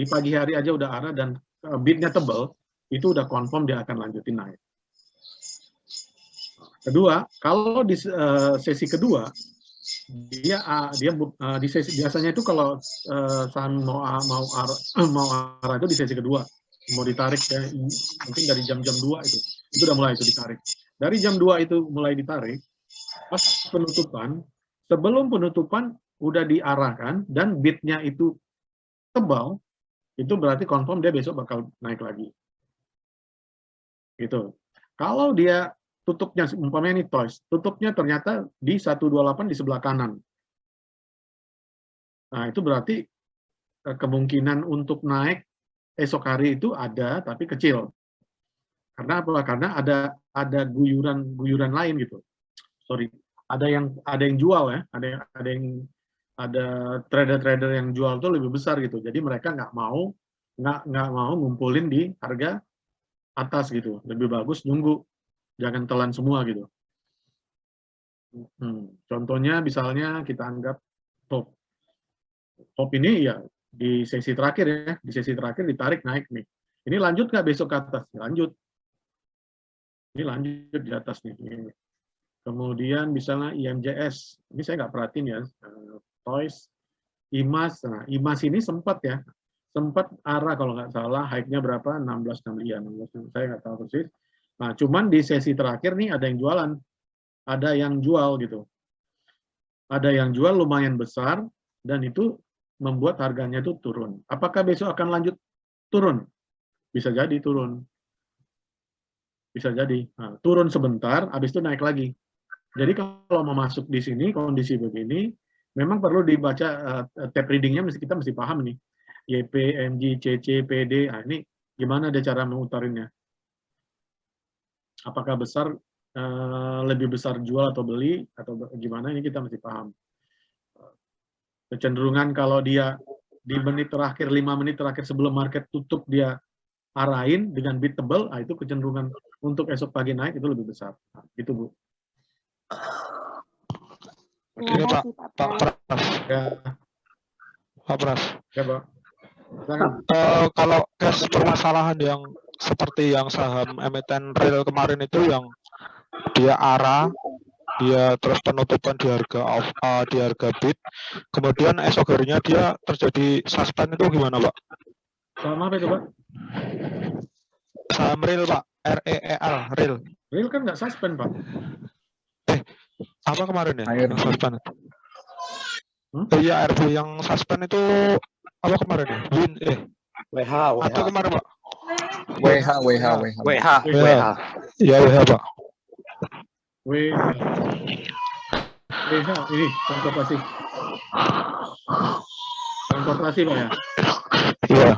A: pagi hari aja udah ARA dan bidnya tebal, itu udah confirm dia akan lanjutin naik. Kedua, kalau di sesi kedua dia di sesi biasanya itu kalau saham mau ARA itu di sesi kedua mau ditarik ya, mungkin dari jam-jam 2 itu udah mulai itu ditarik. Dari jam 2 itu mulai ditarik, pas penutupan, sebelum penutupan udah diarahkan dan bidnya itu tebal, itu berarti confirm dia besok bakal naik lagi. Gitu. Kalau dia tutupnya umpamanya ini toys, tutupnya ternyata di 128 di sebelah kanan. Nah, itu berarti kemungkinan untuk naik esok hari itu ada tapi kecil. Karena apa? Karena ada guyuran lain gitu. Sorry, ada yang jual ya, ada trader-trader yang jual tuh lebih besar gitu. Jadi mereka nggak mau ngumpulin di harga atas gitu. Lebih bagus nunggu, jangan telan semua gitu. Contohnya misalnya kita anggap top ini ya di sesi terakhir ya, di sesi terakhir ditarik naik nih. Ini lanjut nggak besok ke atas? Lanjut. Ini lanjut di atas nih. Kemudian misalnya IMJS, ini saya nggak perhatiin ya. Toys, IMAS, nah IMAS ini sempat ARA kalau nggak salah, high-nya berapa? 16 ya, 16, saya nggak tahu persis. Nah, cuman di sesi terakhir nih ada yang jualan, ada yang jual gitu. Ada yang jual lumayan besar dan itu membuat harganya itu turun. Apakah besok akan lanjut turun? Bisa jadi turun. Bisa jadi. Nah, turun sebentar, habis itu naik lagi. Jadi kalau mau masuk di sini, kondisi begini, memang perlu dibaca tab reading-nya, kita mesti paham nih. YP, MG, CC, PD, nah ini gimana ada cara mengutarinnya? Apakah besar, lebih besar jual atau beli, atau gimana, ini kita mesti paham. Kecenderungan kalau dia di menit terakhir, 5 menit terakhir sebelum market tutup dia arahin dengan bid tebal, nah itu kecenderungan untuk esok pagi naik itu lebih besar. Nah, itu Bu.
G: Oke, Pak Pras.
A: Ya.
G: Pak Pras.
A: Ya, Pak.
G: Kalau case permasalahan yang seperti yang saham emiten real kemarin itu yang dia ARA, dia terus penutupan di harga bid, kemudian esok harinya dia terjadi suspend, itu gimana Pak?
A: Saham apa itu Pak?
G: Saham real Pak, REEL, real.
A: Real kan nggak suspend Pak.
G: Apa kemarin ya?
F: ARB.
G: Yang suspend. Iya, RB yang suspend itu apa kemarin ya? Win
C: WH.
G: Atau kemarin Pak?
F: WH.
G: Ya WH Pak.
A: WH ini transportasi Pak ya?
G: Iya.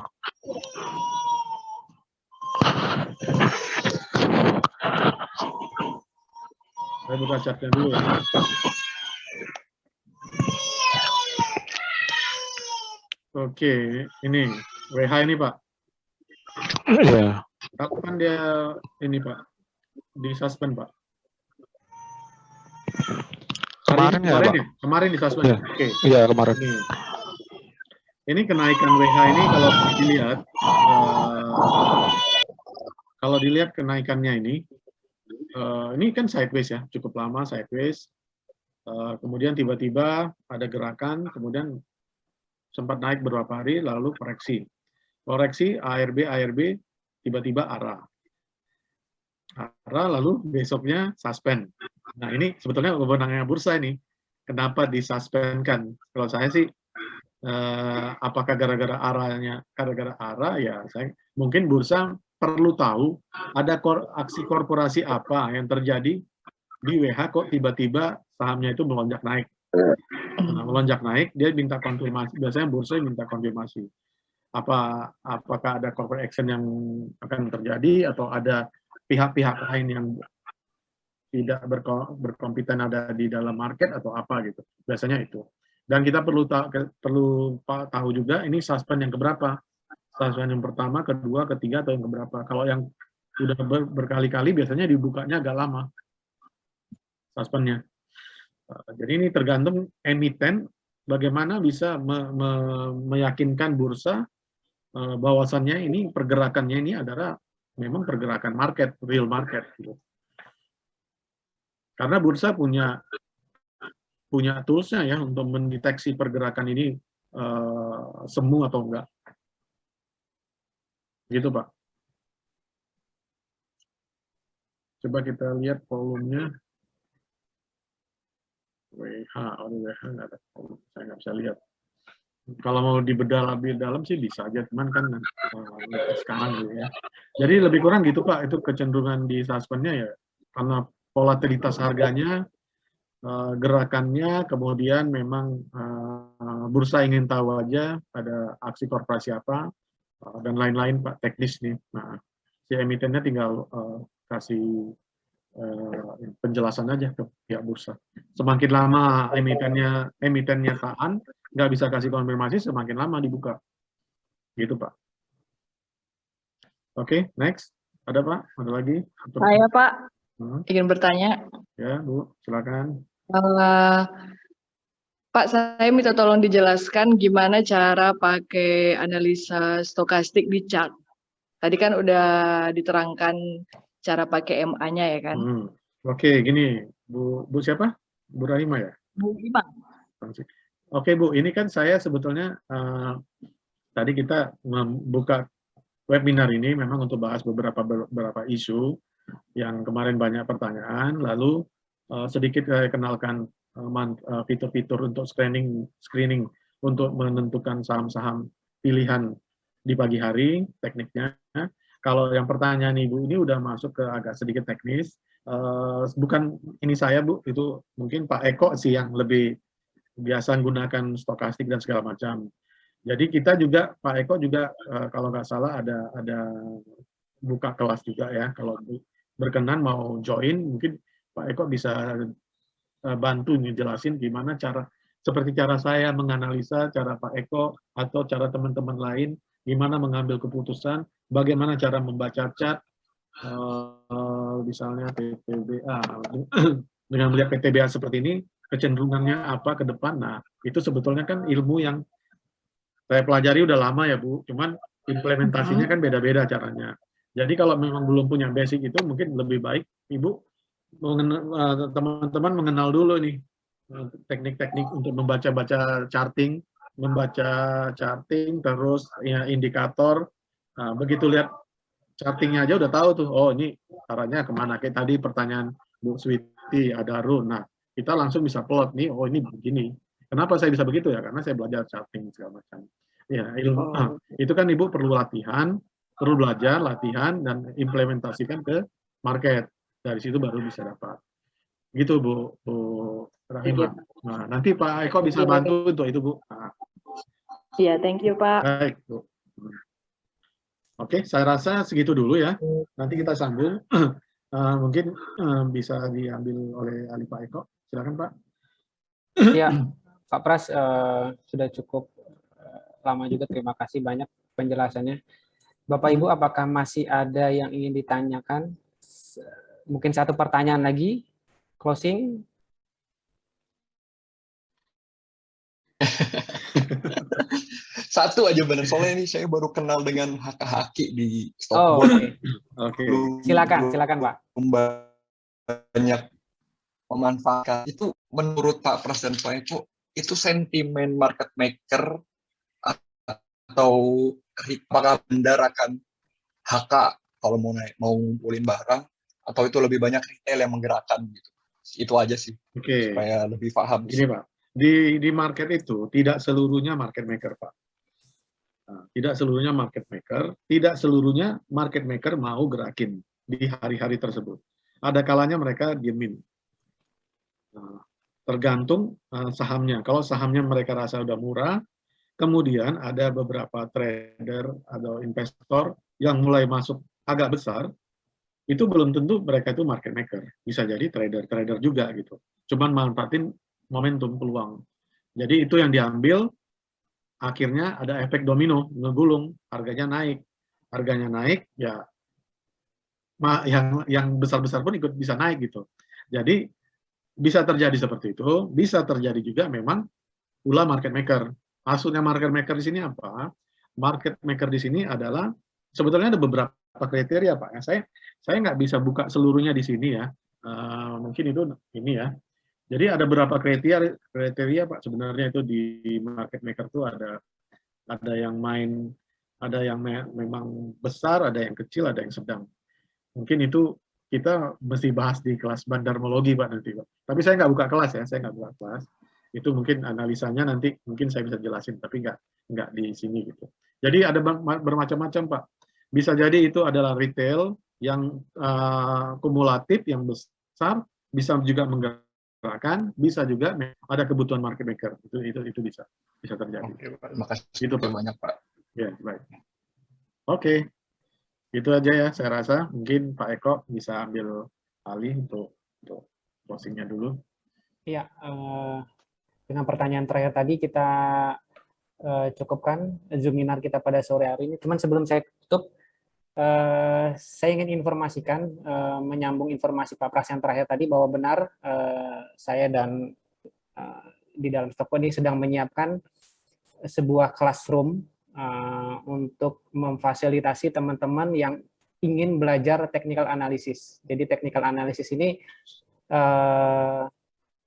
A: Saya buka chartnya dulu ya. Oke, ini WH ini Pak.
G: Iya.
A: Kapan dia ini Pak? Di suspend Pak?
G: Kemarin ya Pak?
A: Kemarin di suspend.
G: Iya.
A: Oke.
G: Iya kemarin.
A: Ini kenaikan WH ini kalau dilihat kenaikannya ini kan sideways ya, cukup lama sideways. Kemudian tiba-tiba ada gerakan, kemudian sempat naik beberapa hari, lalu koreksi. Koreksi ARB, tiba-tiba ARA, lalu besoknya suspend. Nah ini sebetulnya wewenangnya bursa ini. Kenapa disuspendkan? Kalau saya sih apakah gara-gara arah ya mungkin bursa perlu tahu ada aksi korporasi apa yang terjadi di WH kok tiba-tiba sahamnya itu melonjak naik. Melonjak naik, dia minta konfirmasi. Biasanya bursa minta konfirmasi. Apakah ada corporate action yang akan terjadi atau ada pihak-pihak lain yang tidak berkompeten ada di dalam market atau apa gitu. Biasanya itu. Dan kita perlu tahu juga ini suspend yang keberapa. Suspend yang pertama, kedua, ketiga, atau yang keberapa. Kalau yang sudah berkali-kali biasanya dibukanya agak lama suspendnya. Jadi ini tergantung emiten bagaimana bisa meyakinkan bursa bahwasannya ini pergerakannya ini adalah memang pergerakan market, real market. Gitu. Karena bursa punya tools-nya ya untuk mendeteksi pergerakan ini semu atau enggak. Gitu, Pak. Coba kita lihat volumenya. WH nggak ada volume, saya nggak bisa lihat. Kalau mau dibedah lebih dalam sih bisa aja, cuman kan sekarang gitu ya. Jadi lebih kurang gitu Pak, itu kecenderungan di suspendnya ya, karena volatilitas harganya, gerakannya, kemudian memang bursa ingin tahu aja ada aksi korporasi apa, dan lain-lain Pak, teknis nih. Nah, si emitennya tinggal kasih penjelasan aja ke pihak bursa. Semakin lama emitennya tahan, nggak bisa kasih konfirmasi, semakin lama dibuka. Gitu Pak. Oke, next. Ada Pak? Ada lagi?
K: Saya Pak, ingin bertanya.
A: Ya Bu, silakan.
K: Pak, saya minta tolong dijelaskan gimana cara pakai analisa stokastik di chart. Tadi kan udah diterangkan cara pakai MA-nya ya kan?
A: Oke, gini, Bu siapa? Bu Rahima ya?
K: Bu Rahima.
A: Oke Bu, ini kan saya sebetulnya tadi kita membuka webinar ini memang untuk bahas beberapa isu yang kemarin banyak pertanyaan, lalu sedikit saya kenalkan fitur-fitur untuk screening untuk menentukan saham-saham pilihan di pagi hari, tekniknya. Kalau yang pertanyaan Ibu ini udah masuk ke agak sedikit teknis, bukan ini saya Bu, itu mungkin Pak Eko sih yang lebih biasa menggunakan stokastik dan segala macam. Jadi kita juga, Pak Eko juga kalau nggak salah ada buka kelas juga ya, kalau berkenan mau join, mungkin Pak Eko bisa bantu ngejelasin gimana seperti cara saya menganalisa, cara Pak Eko atau cara teman-teman lain, gimana mengambil keputusan, bagaimana cara membaca chart, misalnya PTBA, dengan melihat PTBA seperti ini, kecenderungannya apa ke depan. Nah, itu sebetulnya kan ilmu yang saya pelajari udah lama ya Bu, cuman implementasinya kan beda-beda caranya. Jadi kalau memang belum punya basic itu, mungkin lebih baik Ibu, teman-teman mengenal dulu nih, teknik-teknik untuk membaca-baca charting, terus ya, indikator. Nah, begitu lihat chartingnya aja udah tahu tuh, oh ini caranya kemana. Kayak tadi pertanyaan Bu Switi, ada run. Nah, kita langsung bisa plot nih, oh ini begini. Kenapa saya bisa begitu ya? Karena saya belajar charting segala macam. Ya, ilmu. Itu kan Ibu perlu latihan, perlu belajar, latihan, dan implementasikan ke market. Dari situ baru bisa dapat. Gitu Bu Rahimah. Nah, nanti Pak Eko bisa bantu untuk itu Bu.
K: Iya, thank you Pak.
A: Baik Bu. Oke, saya rasa segitu dulu ya. Nanti kita sambung. Mungkin bisa diambil oleh ahli Pak Eko. Silakan Pak.
E: Ya, Pak Pras sudah cukup lama juga. Terima kasih banyak penjelasannya. Bapak Ibu, apakah masih ada yang ingin ditanyakan? Mungkin satu pertanyaan lagi. Closing.
F: Satu aja benar, soalnya ini saya baru kenal dengan haki di
E: Oh,
F: Stockboard.
A: Oke.
E: Silakan Pak.
F: Banyak memanfaatkan itu. Menurut Pak Pras dan Pak Eko, itu sentimen market maker atau apakah benar akan HK kalau mau ngumpulin barang, atau itu lebih banyak retail yang menggerakkan gitu. Itu aja sih.
A: Oke.
F: Supaya lebih paham.
A: Gini Pak, di market itu tidak seluruhnya market maker, Pak. Nah, tidak seluruhnya market maker, tidak seluruhnya market maker mau gerakin di hari-hari tersebut. Ada kalanya mereka diemin. Nah, tergantung sahamnya. Kalau sahamnya mereka rasa udah murah, kemudian ada beberapa trader atau investor yang mulai masuk agak besar, itu belum tentu mereka itu market maker. Bisa jadi trader juga gitu. Cuman manfaatin momentum peluang. Jadi itu yang diambil, akhirnya ada efek domino, ngegulung, harganya naik. Harganya naik, ya yang besar-besar pun ikut bisa naik gitu. Jadi bisa terjadi seperti itu, bisa terjadi juga memang pula market maker. Maksudnya market maker di sini apa? Market maker di sini adalah sebetulnya ada beberapa kriteria, Pak. Saya nggak bisa buka seluruhnya di sini ya. Mungkin itu ini ya. Jadi ada beberapa kriteria Pak. Sebenarnya itu di market maker itu ada yang main, ada yang memang besar, ada yang kecil, ada yang sedang. Mungkin itu kita mesti bahas di kelas bandarmologi Pak nanti Pak. Tapi saya nggak buka kelas ya, saya nggak buka kelas. Itu mungkin analisanya nanti mungkin saya bisa jelasin, tapi nggak di sini gitu. Jadi ada bermacam-macam Pak. Bisa jadi itu adalah retail yang kumulatif, yang besar, bisa juga menggerakkan, bisa juga ada kebutuhan market maker. Itu bisa terjadi.
F: Oke, Pak. Terima kasih
A: itu Pak.
F: banyak Pak.
A: Ya baik. Oke, itu aja ya. Saya rasa mungkin Pak Eko bisa ambil alih untuk closing-nya dulu.
E: Iya. Dengan pertanyaan terakhir tadi kita cukupkan Zoominar kita pada sore hari ini. Cuman sebelum saya tutup, saya ingin informasikan, menyambung informasi Pak Pras yang terakhir tadi, bahwa benar saya dan di dalam Stokko ini sedang menyiapkan sebuah classroom untuk memfasilitasi teman-teman yang ingin belajar technical analysis. Jadi technical analysis ini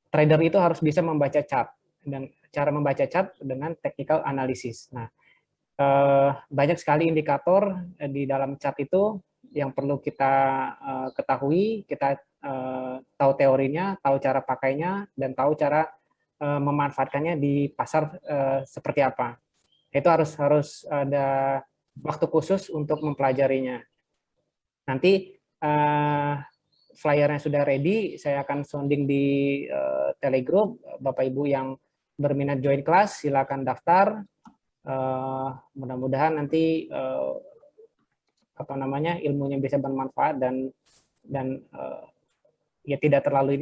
E: trader itu harus bisa membaca chart, dan cara membaca chart dengan technical analysis. Nah, banyak sekali indikator di dalam chart itu yang perlu kita ketahui, kita tahu teorinya, tahu cara pakainya, dan tahu cara memanfaatkannya di pasar seperti apa. Itu harus ada waktu khusus untuk mempelajarinya. Nanti flyernya sudah ready, saya akan sounding di Telegroup. Bapak Ibu yang berminat join kelas, silakan daftar. Mudah-mudahan nanti ilmunya bisa bermanfaat dan ya tidak terlalu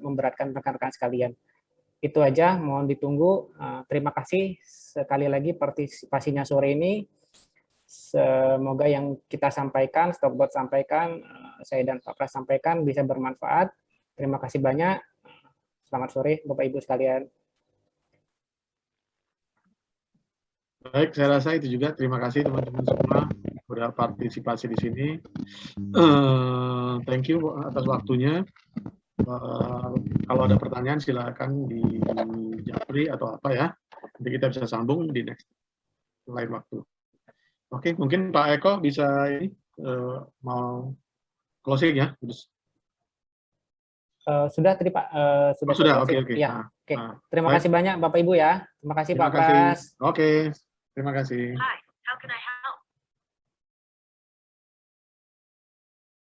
E: memberatkan rekan-rekan sekalian. Itu aja, mohon ditunggu. Terima kasih sekali lagi partisipasinya sore ini. Semoga yang kita sampaikan, Stockbot sampaikan, saya dan Pak Pras sampaikan bisa bermanfaat. Terima kasih banyak. Selamat sore Bapak Ibu sekalian.
A: Baik, saya rasa itu juga. Terima kasih teman-teman semua sudah partisipasi di sini. Thank you atas waktunya. Kalau ada pertanyaan silakan di Japri atau apa ya. Nanti kita bisa sambung di next lain waktu. Oke, mungkin Pak Eko bisa ini mau closing ya.
E: Sudah tadi Pak.
A: Sudah. Oke.
E: Ya, oke. Terima kasih banyak Bapak Ibu ya. Terima kasih Pak Pras.
A: Oke, terima kasih.
L: Hi, how can I help?